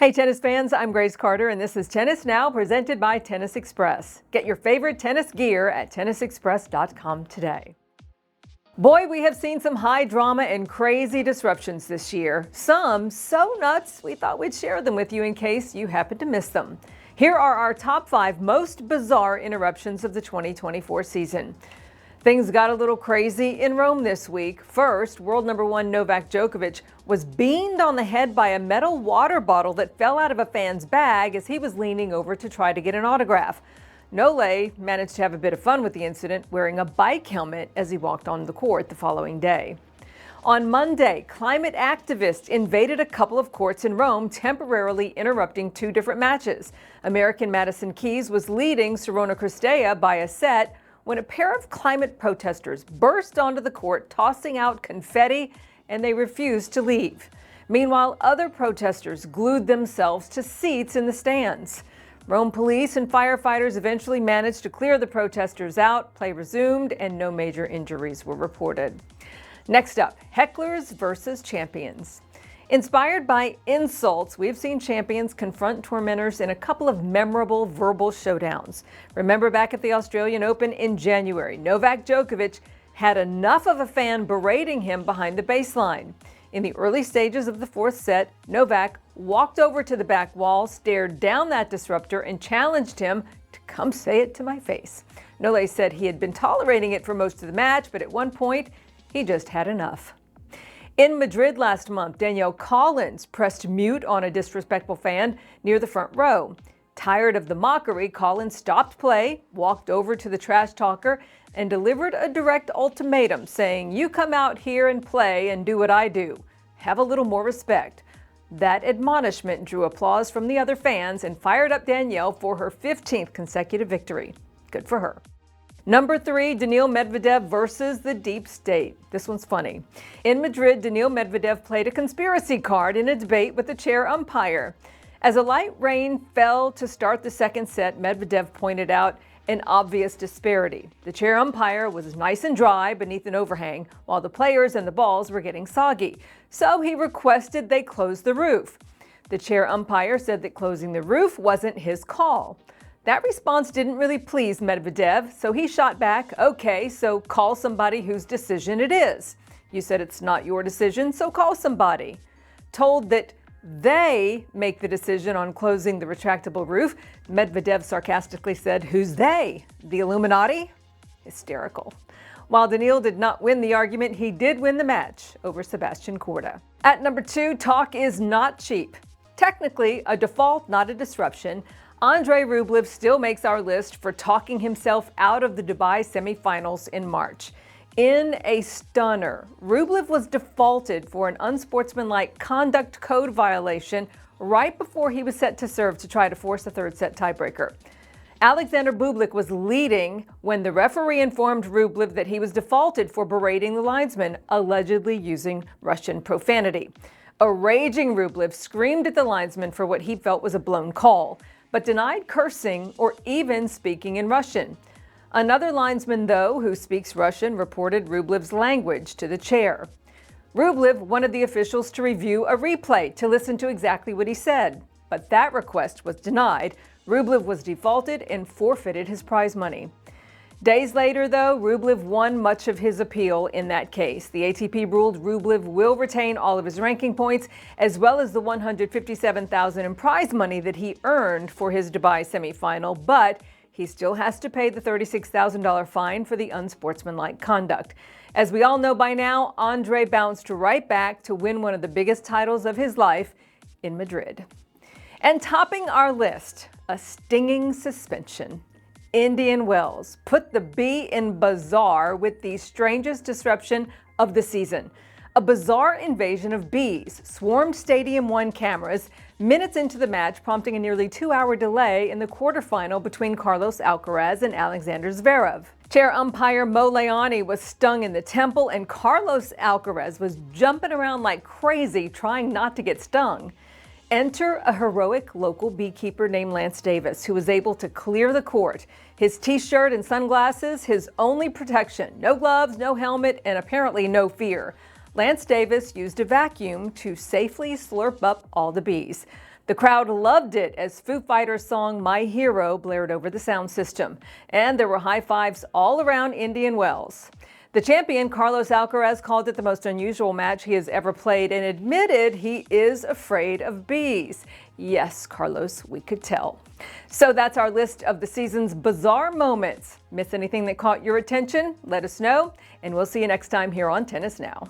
Hey tennis fans, I'm Grace Carter and this is Tennis Now presented by Tennis Express. Get your favorite tennis gear at tennisexpress.com today. Boy, we have seen some high drama and crazy disruptions this year. Some so nuts we thought we'd share them with you in case you happen to miss them. Here are our top 5 most bizarre interruptions of the 2024 season. Things got a little crazy in Rome this week. First, world number 1 Novak Djokovic was beamed on the head by a metal water bottle that fell out of a fan's bag as he was leaning over to try to get an autograph. Nole managed to have a bit of fun with the incident, wearing a bike helmet as he walked on the court the following day. On Monday, climate activists invaded a couple of courts in Rome, temporarily interrupting 2 different matches. American Madison Keys was leading Sorona Cristea by a set when a pair of climate protesters burst onto the court, tossing out confetti, and they refused to leave. Meanwhile, other protesters glued themselves to seats in the stands. Rome police and firefighters eventually managed to clear the protesters out, play resumed, and no major injuries were reported. Next up, hecklers versus champions. Inspired by insults, we've seen champions confront tormentors in a couple of memorable verbal showdowns. Remember back at the Australian Open in January, Novak Djokovic had enough of a fan berating him behind the baseline. In the early stages of the 4th set, Novak walked over to the back wall, stared down that disruptor, and challenged him to come say it to my face. Nole said he had been tolerating it for most of the match, but at one point, he just had enough. In Madrid last month, Danielle Collins pressed mute on a disrespectful fan near the front row. Tired of the mockery, Collins stopped play, walked over to the trash talker, and delivered a direct ultimatum saying, "You come out here and play and do what I do. Have a little more respect." That admonishment drew applause from the other fans and fired up Danielle for her 15th consecutive victory. Good for her. Number 3, Daniil Medvedev versus the deep state. This one's funny. In Madrid, Daniil Medvedev played a conspiracy card in a debate with the chair umpire. As a light rain fell to start the 2nd set, Medvedev pointed out an obvious disparity. The chair umpire was nice and dry beneath an overhang, while the players and the balls were getting soggy. So he requested they close the roof. The chair umpire said that closing the roof wasn't his call. That response didn't really please Medvedev, so he shot back, "Okay, so call somebody whose decision it is. You said it's not your decision, so call somebody." Told that they make the decision on closing the retractable roof, Medvedev sarcastically said, "Who's they? The Illuminati?" Hysterical. While Daniil did not win the argument, he did win the match over Sebastian Korda. At number 2, talk is not cheap. Technically, a default, not a disruption. Andrei Rublev still makes our list for talking himself out of the Dubai semifinals in March. In a stunner, Rublev was defaulted for an unsportsmanlike conduct code violation right before he was set to serve to try to force a 3rd set tiebreaker. Alexander Bublik was leading when the referee informed Rublev that he was defaulted for berating the linesman, allegedly using Russian profanity. A raging Rublev screamed at the linesman for what he felt was a blown call, but denied cursing or even speaking in Russian. Another linesman, though, who speaks Russian, reported Rublev's language to the chair. Rublev wanted the officials to review a replay to listen to exactly what he said, but that request was denied. Rublev was defaulted and forfeited his prize money. Days later, though, Rublev won much of his appeal in that case. The ATP ruled Rublev will retain all of his ranking points, as well as the $157,000 in prize money that he earned for his Dubai semifinal, but he still has to pay the $36,000 fine for the unsportsmanlike conduct. As we all know by now, Andre bounced right back to win one of the biggest titles of his life in Madrid. And topping our list, a stinging suspension. Indian Wells put the B in bizarre with the strangest disruption of the season. A bizarre invasion of bees swarmed Stadium 1 cameras minutes into the match, prompting a nearly 2-hour delay in the quarterfinal between Carlos Alcaraz and Alexander Zverev. Chair umpire Mo Leoni was stung in the temple, and Carlos Alcaraz was jumping around like crazy trying not to get stung. Enter a heroic local beekeeper named Lance Davis, who was able to clear the court. His t-shirt and sunglasses, his only protection. No gloves, no helmet, and apparently no fear. Lance Davis used a vacuum to safely slurp up all the bees. The crowd loved it as Foo Fighters' song My Hero blared over the sound system, and there were high fives all around Indian Wells. The champion, Carlos Alcaraz, called it the most unusual match he has ever played and admitted he is afraid of bees. Yes, Carlos, we could tell. So that's our list of the season's bizarre moments. Miss anything that caught your attention? Let us know, and we'll see you next time here on Tennis Now.